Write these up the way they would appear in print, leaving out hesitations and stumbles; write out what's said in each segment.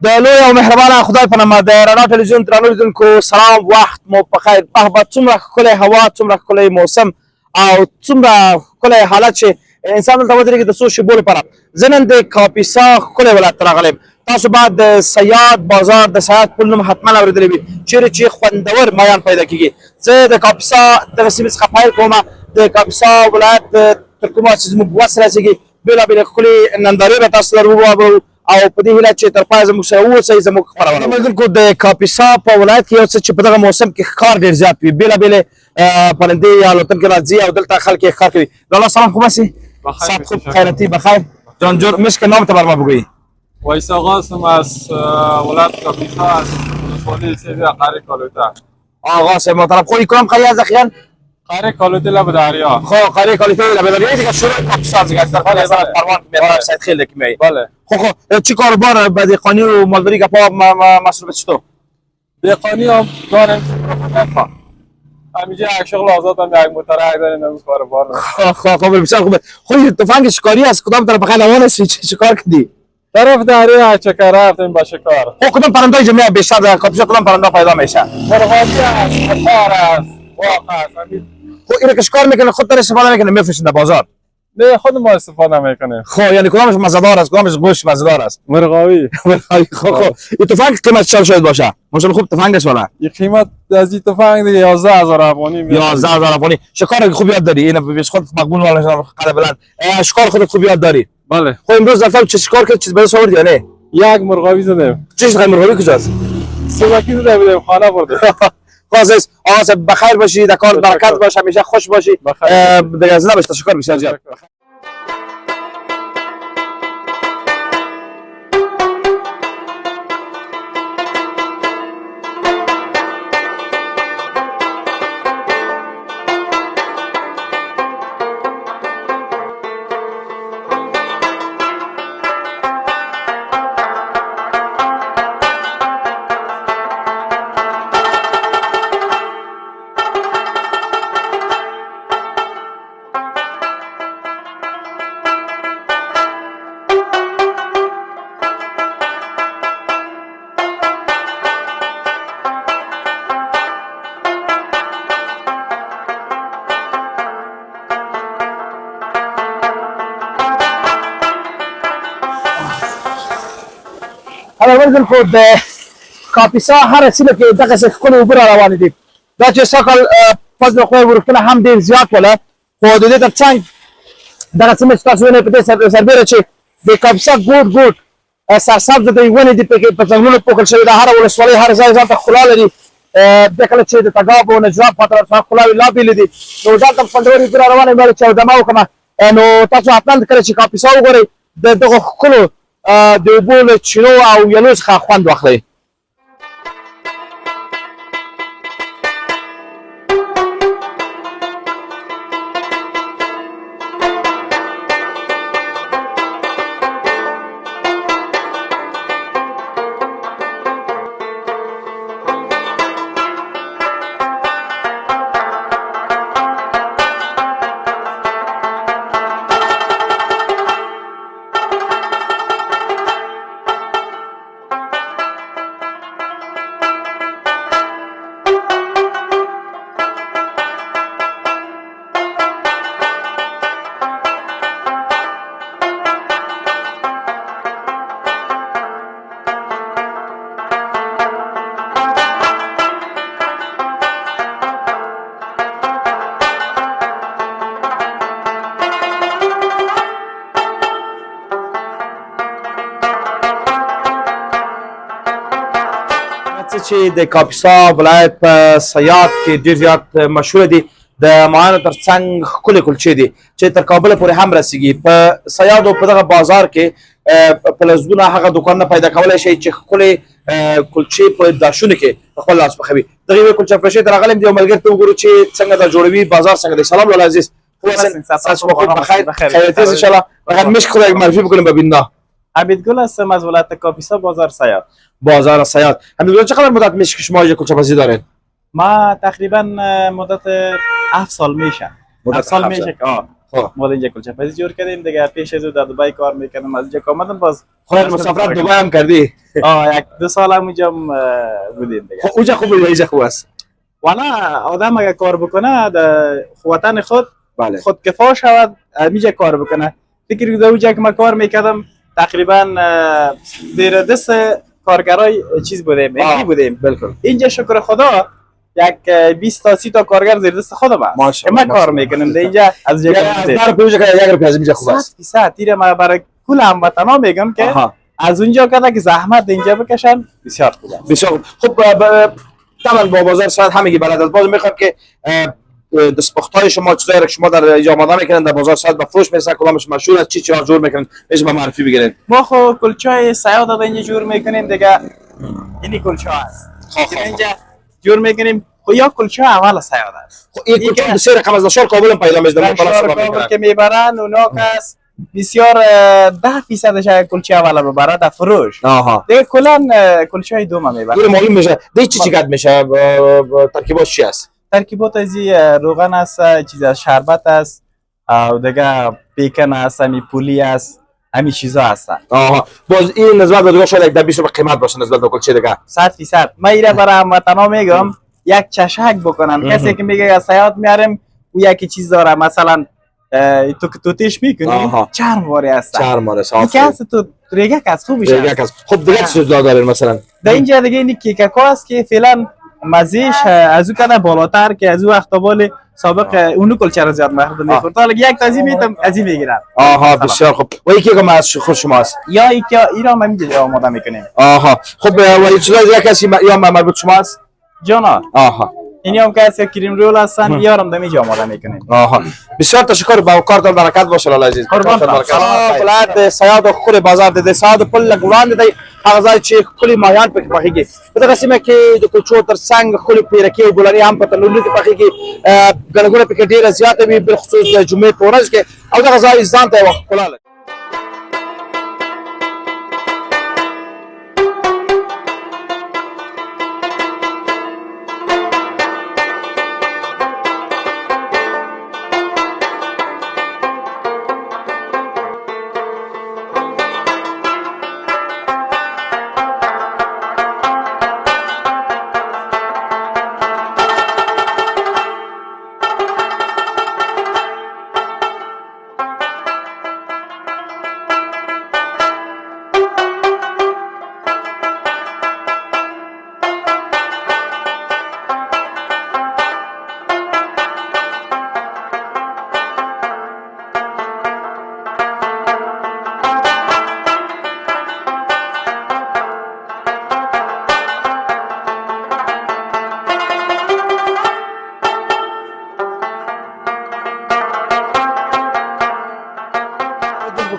د لوی او مهربانه خدای په نامه د رڼا ټلویزیون درنو لیدونکو سلام، وخت مو په خیر. به څومره ښکلی هوا، څومره ښکلی موسم او څومره ښکلی حالت چې انسان دلته ودرېږي د څو شېبو لپاره. زه نن د کاپیسا ښکلی ولایت ته راغلی یم. تاسو باید د صیاد بازار د صیاد پل نوم حتما اورېدلی وي، چیرې چې خوندور مایان پیدا کېږي. زه د کاپیسا دغه سیمې څخه پیل کوم. د کاپیسا ولایت تر کومه چې زموږ وس رسېږي بېلابېلې ښکلې نندارې به تاسو سره وګورو او په دې هیله چې تر پایه زموږ سره واوسئ. زموږ خپرونه ملګرو د کاپیسا په ولایت کې یو څه چې په دغه موسم کې ښکار ډېر زیات وي، بېلابېلې پرندې یا الوتونکي راځي او دلته خلک یې ښکار کوي. لالا سلام، خوب هستی؟ صحت خوب، خیرتی بخیر؟ جان جور مشک نام تو بر ما بگویی. وایسا قاسم از ولایت کاپیسا از ولسوالی سیدی قره کالوتا. آقا سه محترم، خو کدام قریه از اخیان؟ قره کالوتا لب دریا. خو قریه کالوتا لب دریا دیگه شروع کاپیسا دیگه از طرف نظارت پروان میاد سایت خیلی که میای. بله. خو چی کاروبار بدیقانی و مالداری گپا مصروف چطور؟ دیقانی هم داریم. همیشه یک شغل آزاد هم یک مترک داریم نمیز کاروبار. خب بسیار خوبه. خو تفنگ شکاری از کدام طرف خیلی روان هستی؟ چه شکار کردی؟ طرف دریا چکر رفتیم با شکار. خب کدام پرنده جمعی بیشتر در کاپیسا کدام پرنده پیدا میشه؟ مرغابی است، قفار است، واق است. خب اینو که شکار میکنه خود در استفاده میکنه میفروشن در بازار؟ نه خود ما استفاده میکنیم. خب یعنی کدامش مزه‌دار است، کدامش گوشت مزه‌دار است؟ مرغابی. خب این تفنگ قیمت چند شاید باشه؟ ماشاءالله خوب تفنگ است والا. این قیمت از این تفنگ دیگه 11000 افغانی. 11000 افغانی. شکار خوب یاد داری؟ اینو بیش خود مقبول والا قد بلند. شکار خودت خوب یاد داری؟ بله. خب امروز رفتم چه شکار کرد؟ چیز برای آوردی یا نه؟ یک مرغابی زدیم. چه مرغابی کجاست؟ سوزاکی زده بودیم خانه برده. خلاص آقا بخیر باشی، در کار برکت باشه، همیشه خوش باشی. دیگه زنده باش. تشکر بسیار زیاد. اول خو د کاپیسا هر سیمه کې دغه څه ښکلې اوبه را روانې دي. دا چې سږکال فضل خدای ورښتونه هم ډېر زیات وله، خو د دې تر څنګ دغه سیمه چې تاسو وینئ په دې سربیره چې د کاپیسا ګوټ ګوټ سرسبزه د ونې دي پکې په ځنګلونو پوښل شوي ده. هره ولسوالۍ هر ځای ځان ته ښکلا لري. بیا کله چې د تګاب او نجراب خواته ورسره ښکلاوې لا بېلې دي. نو دلته خوندورې اوبه را روانې وې چې دمه وکړمه. نو تاسو حتما کله چې کاپیسا وګورئ د دغو ښکلو د اوبو له چینو او ویالو څخه خوند واخلئ. چې د کاپیسا ولایت په صیاد کې ډېر زیات مشهوره دي. د مایانو تر څنګ ښکلې کلچې دي چې تر کابله پورې هم رسېږي. په صیادو په دغه بازار کې په لسګونه هغه دوکانونه پیدا کولی شئ چې ښکلې کلچې په داشونو کې په خپل لاس پخوي. دغه یوې کلچه فروشۍ ته راغلی یم، د یو ملګري ته وګورو چې څنګه دا جوړوي، بازار څنګه دی. سلام لالا عزیز، خوب هستین؟ تاسو خوب بخیر؟ خیریت است انشاءالله. فقط مشک خدا یک معرفی بکنیم به بیننده. حمیدگل هستم از ولایت کاپیسا، بازار صیاد. بازار صیاد. حمیدگل چقدر مدت میشه که شما اینجا کلچه پزی دارین؟ ما تقریبا مدت 7 سال میشه. 7 سال میشه که ما اینجا کلچه پزی جور کردیم دیگه. پیش از او در دبی کار میکردم، از اینجا آمدم باز خودت مسافرت دبی هم کردی؟ یک دو سال هم اونجا بودیم دیگه. اونجا خوبه یا اینجا خوب است؟ والا آدم اگه کار بکنه در وطن خود بله. خود کفا شود، میجه کار بکنه. فکر کنم اونجا که ما کار میکردم تقریبا زیر دست کارگرای چیز بودیم، اینجوری بودیم. بالکل. اینجا شکر خدا یک 20 تا 30 تا کارگر زیر دست خودم است. ماشاءالله. ما کار میکنم در اینجا از جای از در پیش که یک روپیه از اینجا خوب است. 100% تیر ما برای کل هموطنا میگم که از اونجا که زحمت اینجا بکشن بسیار خوب است. بسیار خوب. طبعا با بازار ساعت همگی بلد است. باز میخوام که دستپخت‌های شما چیزایی که شما در اینجا آماده میکنن در بازار ساعت به فروش میرسن، کدامش مشهور است، چی چیزا جور میکنن، میشه به معرفی بگیرید. ما خو کلچای سیاد در اینجا جور میکنیم دیگه. اینی کلچا است اینجا جور میکنیم. خو یا کلچا اول سیاد است. این کلچا بسیار رقم از نشار کابل پیدا میشه. کابل که میبرن اونا کس بسیار 10% کلچه اول رو برای در فروش. دیگه کلا کلچه دوم میبرن. این معلوم میشه. دیگه چی قد میشه؟ ترکیبات چی است؟ ترکیبات از روغن است، چیز از شربت است، و دیگه پیکن است، همی پولی است، همین چیزا هستن. باز این نسبت به دیگه شاید 10-20 روپیه قیمت باشه نسبت به کلچه دیگه. 100%. ما ایره برای هموطنا میگم یک چشک بکنن. کسی که میگه از سیاد میاریم او یکی چیز داره، مثلا تو که توتیش میکنی چرم واره است. چرم واره است. که است تو ریگه کس خوبش است. خب دیگه چی دارین مثلا؟ در اینجا دیگه این کیکاکو است که فعلا مزیش از او کنه بالاتر که از او اقتبال سابق اونو کلچه را زیاد مردم میخورد. حالا یک تازی میتم از این میگیرم. بسیار خوب. و یکی که از خود شماست؟ یا یکی ایران ما اینجا آماده میکنیم. خب و این چیزا دیگه کسی یا مربوط شماست؟ جانا. اینی هم کسی کریم رول هستن یارم دمی جا آماده میکنیم. بسیار تشکر، با کارتون برکت باشه لاله عزیز. قربان ولایت سیاد خود بازار ده سیاد پل گوان ده هغه چې کلی ماهیان پکې پخېږي. په دغه سیمه کې د کلچو ترڅنګ خولې پیرکې او ګلانې هم په تنورونو کې پخېږي. ګڼه ګوڼه پکې ډېره زیاته وي، بالخصوص د جمعې په ورځ کې، او دغه ځای ځان ته یوه ښکلا لري.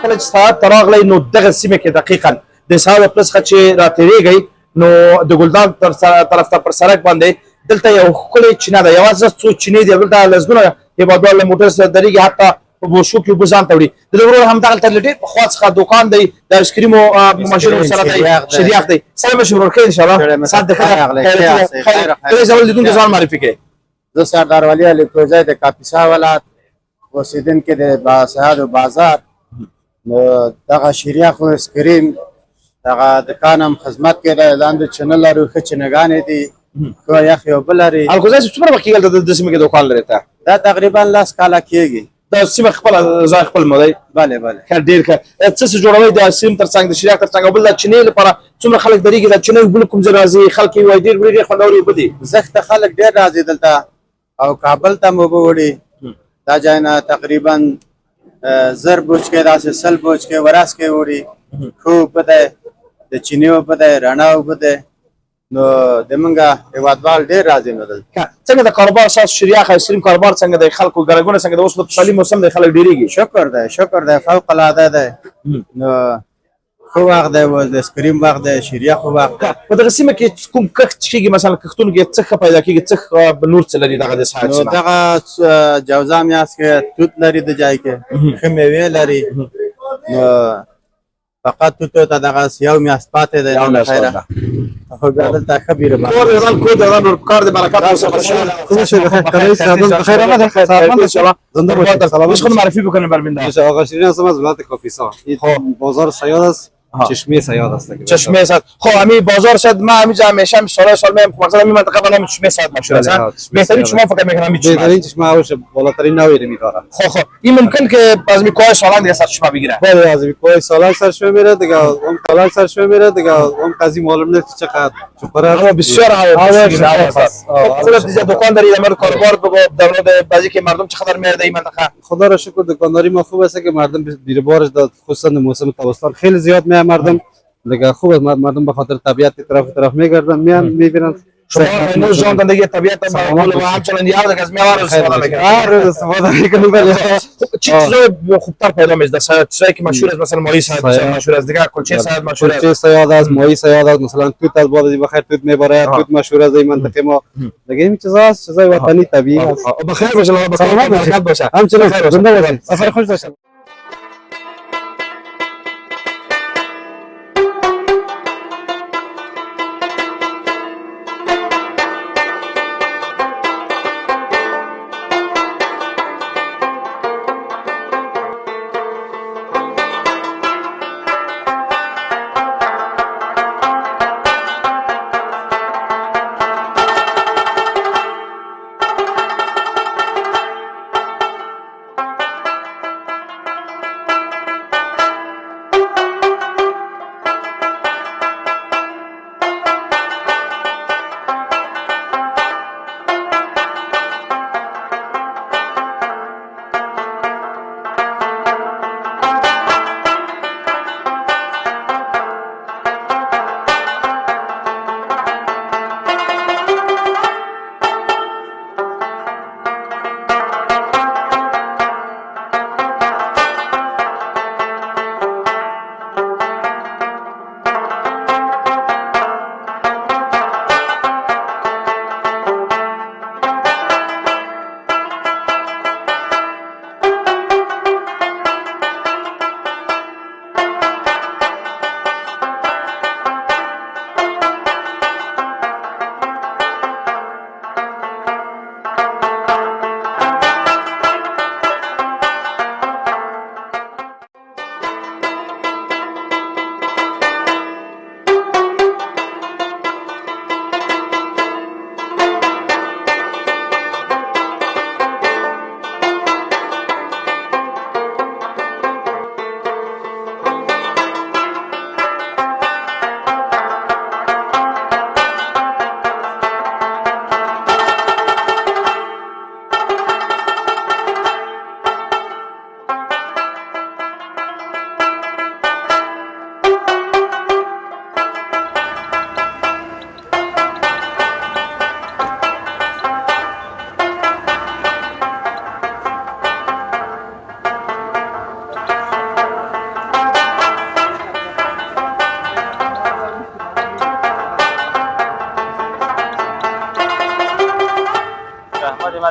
کله چې ساعت ته راغلی نو دغه سیمه کې دقیقاً د ساعت پلس څخه چې راتېرېږئ نو د ګلدان طرف ته پر سړک باندې دلته یو ښکلې چینه ده. یوازې څو چینې دي، دلته لسګونه هېوادوال له موټر سره درېږي، حتی په بوشو کې اوبه ځان ته وړي. د ده ورور همدغلته له ډېر پخوا څخه دوکان دی، د آیسکریمو ماشین ورسره دی، شریاق دی. سلام شه ورور، ښه انشاءالله. ساعت د کله زول لیدونکي ځان معرفي کړئ. زه سردار ولی علی پروزی د کاپیسا ولایت اوسیدونکی د سیاد بازار. نو دغه شریاق او آیسکریم دغه دکانم خدمت کې دی. لاندې چینه لرو، ښه چینهګانې دي، ښه یخ یو بل لري. الګوزای څومره وخت کېږي دلته د سیمې کې دوکان لري ته؟ دا تقریبا 10 کاله کېږي. د سیمه خپل ځای خپل مو دی؟ بله بله. ښه ډېر ښه. څه څه جوړوئ د آیسکریم تر څنګ، د شریاق تر څنګ، او بل د چینې لپاره څومره خلک درېږي؟ د چینې اوبه له کوم ځای راځي؟ خلک یې وایي ډېر وړي، ډېر خوندورې اوبه دي. زښته خلک ډېر راځي دلته، او کابل ته هم اوبه وړي. دا ځای نه تقریبا 1000 بوچکې داسې 100 بوچکې ورځ کې وړي. ښه اوبه دی، د چینې اوبه دی، رڼا اوبه دی. نو زمونږ هېوادوال ډېر راځي نو دلته. څنګه د کاروبار اساس شریاق آیسکریم کاروبار څنګه دی؟ خلکو ګڼه څنګه د اوس په پسرلي موسم دی خلک ډېرېږي؟ شکر دی، شکر دی، فوق العاده دی. نو ښه وخت دی، اوس د آیسکریم وخت دی، شریاق وخت دی. په دغه سیمه کې کوم کښت کېږي؟ مثلا کښتونو کې څه ښه پیدا کېږي؟ څه نور څه لري دغه د ساحل نو سیمه؟ دغه جوزا میاشت کې توت لري د جای کې، ښه میوې لري. نو فقط توتو ته دغه یو میاشت پاتې دی. خو بیا دلته ښه بیره باندې کور دې کور دې کار دې برکت خوب شده بخیر بخیر آمده سلامت شما زنده باشید سلامت خود معرفی بکنید بر بنده باشید آقا شیرین هستم از ولایت کاپیسا این بازار سیاد است چشمه سیاد است چشمه سعد خب همین بازار شد ما همینجا همیشه سال میام مثلا این منطقه به نام چشمه سعد مشهور است بهترین شما فکر میکنم این چشمه بهترین چشمه هاش بالاترین نویری میداره خب این ممکن که از میکوهای سالان دیگه سر چشمه بگیره بله از کوی سالان سرش میره دیگه اون سالان سرش میره دیگه اون قضیه معلوم نیست چقدر چوپره اما بسیار خودت دیگه دکان داری امر کاروبار بگو در مورد بعضی که مردم چقدر میاد این منطقه خدا را شکر دکانداری ما خوب است که مردم بیربارش داد خصوصا موسم تابستان خیلی زیاد میاد مردم دیگه خوب است مردم به خاطر طبیعت طرف میگردن میان میبینن شما امروز جان زندگی طبیعت معمول و همچنین یاد از میوار استفاده میکنید استفاده میکنیم بله چی چیزای خوبتر پیدا میشه در چیزایی که مشهور است مثلا ماهی سعد مشهور است دیگه کلچه سعد مشهور است کلچه سیاد است ماهی سیاد است مثلا توت از بعد بخیر توت میبره توت مشهور است این منطقه ما دیگه این چیزاست چیزای وطنی طبیعی است بخیر باشه سلامت باشه همچنین زنده باشید سفر خوش داشته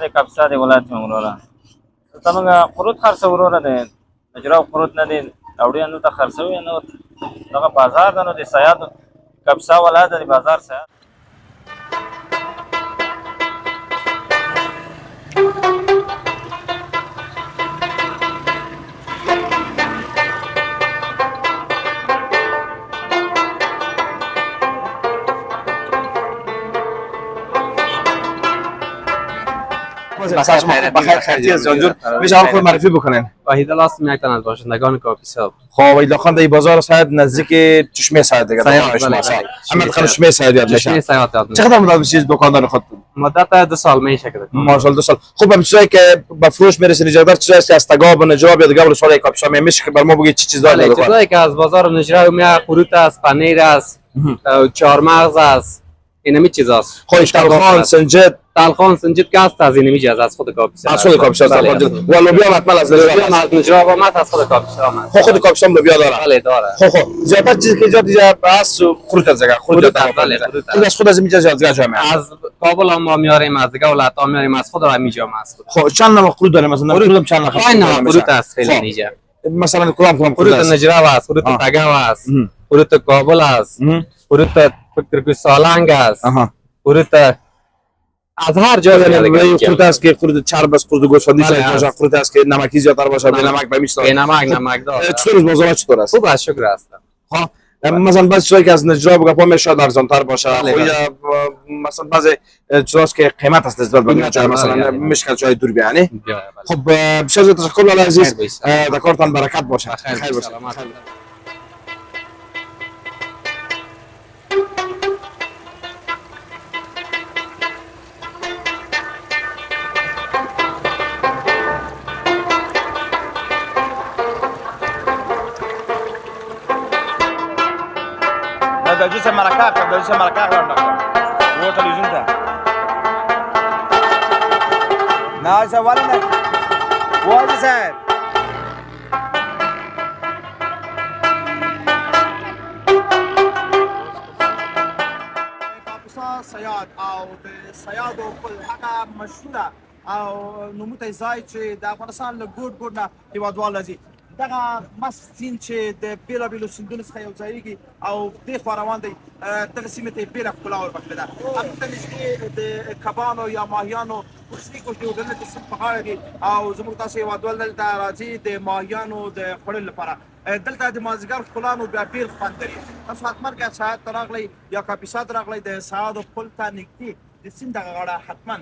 د کاپیسا د ولایت مې وروره تمنګ قروت خرڅ وروره د اجرا قروت نه دي اوړي نو ته خرڅوي نو دغه بازار د نو د سیاد کاپیسا ولایت د بازار سیاد بخیر خیرتی از جانجور میشه خود معرفی بکنین وحید الاسم یک تن از باشندگان کاپیسا. خب وحید خان در بازار سعد نزدیک چشمه سعد دیگه اما خان چشمه سعد یاد چشمه سیاد یاد چقدر مدت میشه دکاندار خود مدت 2 سال میشه که ماشاءالله 2 سال خوب هم چیزایی که به فروش میرسه نجابت چیزایی که از تگاب و نجاب یا دیگه سوال کاپیسا میشه که بر ما بگید چی چیز داره چیزایی که از بازار نجرا میاد قروت است پنیر است چهارمغز است اینمی چیزاست خوش خان سنجد تلخان سنجد که است از اینمی چیز از خود کاپیسا از خود کاپیسا و لوبیا حتما از نجرا و مت از خود کاپیسا خود کاپیسا لوبیا داره بله داره خب زیادت چیزی که زیاد دیگه بس خروت از دیگه خروت از خود از میجا زیاد جامعه از کابل ما میاریم از دیگه ولایت ها میاریم از خود را میجام است خب چند نوع خروت داره مثلا خروت چند نوع خروت است خیلی اینجا مثلا کدام خروت نجرا است خروت تگاو است خروت کابل است قروت فکر کنی سالنگ است آها قروت از هر جا قروت است که قروت چرب است قروت گوسفندی بله، باشه هست. قروت است که نمکی زیادتر باشه به نمک به میشه به نمک دار چطور از بازار چطور است خوب است شکر است ها مثلا بعضی چیزایی که از نجرا بگم میشه ارزان‌تر باشه بله، خو بله. یا مثلا بعضی چیزاست که قیمت است نسبت به قیمت جای بله، مثلا بله. مشکل جای دور بیانی بله. خب بسیار تشکر لاله عزیز خیر بایست. در کارتان برکت باشه خیر خیر باشه سلامت. نه در جوش مرکه در جوش مرکه و تلویزیون تا نه سوال نه واجد صاحب کاپیسا سیاد او د سیادو خپل هغه مشهوره او نوموتی ځای چې د افغانستان له ګوټ ګوټ نه هېوادوال راځي دغه مست سیند چې د بېلابېلو سیندونو څخه یو ځایږي او دې خوا روان دی دغه سیمې ته یې ډېره ښکلا وربښلې ده همدلته نږدې د کبانو یا ماهیانو کوچني کوچني هوټلونه د سیند په غاړه دي او زموږ تاسو هېوادوال دلته راځي د ماهیانو د خوړلو لپاره دلته د مازدیګر ښکلا نو بیا بېل خوند لري تاسو حتما که ساعت ته راغلی یا کاپیسا ته راغلی د سیادو پل ته نږدې د سیند دغه غاړه حتما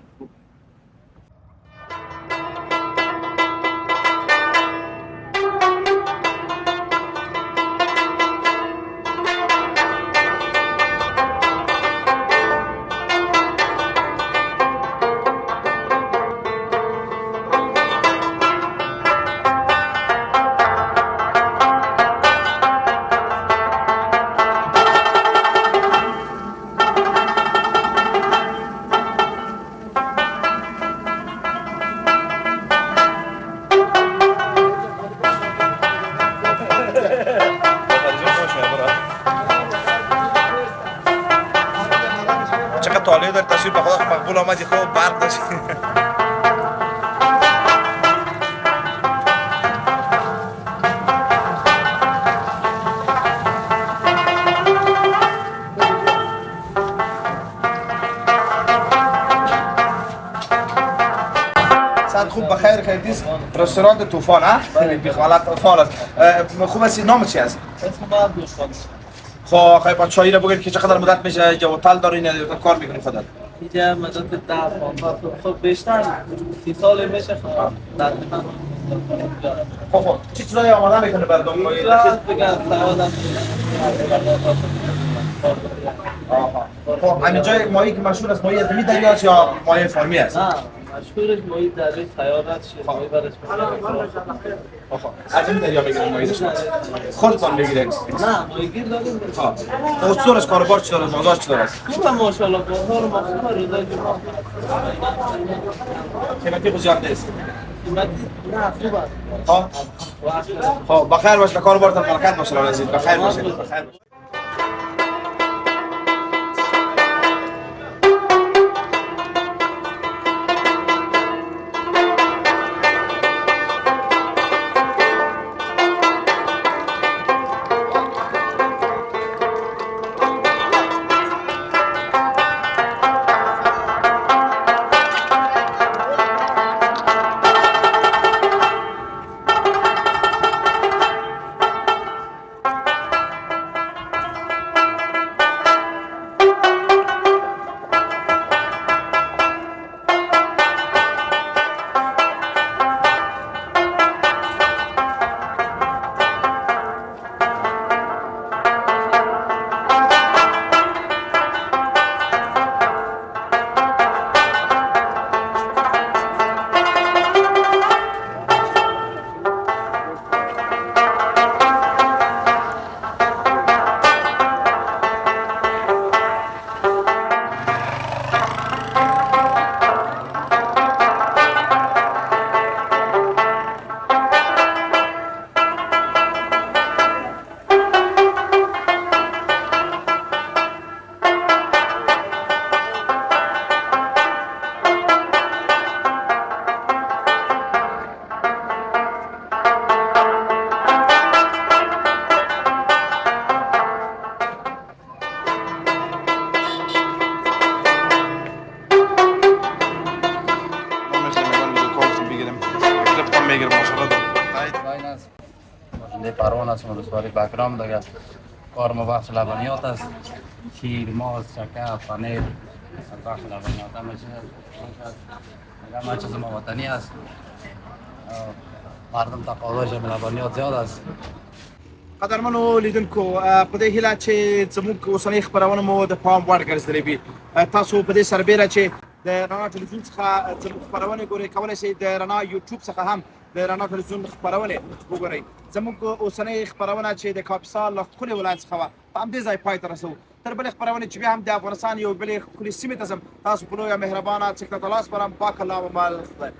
چقدر طالع در تصویر به خدا مقبول آمدی خوب برق داشت سعد خوب بخیر خیردیز رستوران طوفان ها بیخالت طوفان است خوب است نام چی است اسم بعد دوستان خب خیلی بچه‌ای رو بگید که چقدر مدت میشه اینجا هتل دارین یا کار میکنین خودت اینجا مدت 10-15 خب بیشتر 30 سال میشه خب تقریبا خب چه چیزایی آماده میکنه برای اینجا بگم سعادت خب همین جای ماهی که مشهور است ماهی ادمی دریاست یا ماهی فرمی است نه مشهورش ماهی دریای سیادت شیرماهی برش از این دریا میگیرین ماهی خودتان میگیرین نه ماهیگیر داریم خب چطور است کاروبار چطور است بازار چطور است خوبه ماشاءالله بازار مخصوصا روزای جمعه قیمتی زیاد نیست قیمتی نه خوب است خب بخیر باش کاروبارتان برکت باشه عزیز بخیر باشه بخیر باشه پروان هستم، ولسوالی بکرام. دیگه کار ما بخش لبنیات است، شیر، ماست، شکر، پنیر، بخش لبنیات همه چیز ما وطنی است. مردم تقاضاش لبنیات زیاد است. قدرمنو لیدونکو په دې هیله چې زموږ اوسنۍ خپرونه مو د پام وړ ګرځېدلې وي. تاسو په دې سربیره چې د رڼا ټلویزیون څخه زموږ خپرونې ګورئ، کولی شئ د رڼا یوټیوب څخه هم د رڼا ټلویزیون خپرونې وګورئ. زموږ اوسنۍ خپرونه چې د کاپیسا له ښکلي ولایت څخه وه په همدې ځای پای ته رسوو. تر بلې خپرونې چې بیا هم د افغانستان یو بلې ښکلې سیمې ته ځم، تاسو په لویه مهربانه څښتنه الله سپارم. پاک الله و مال خدای.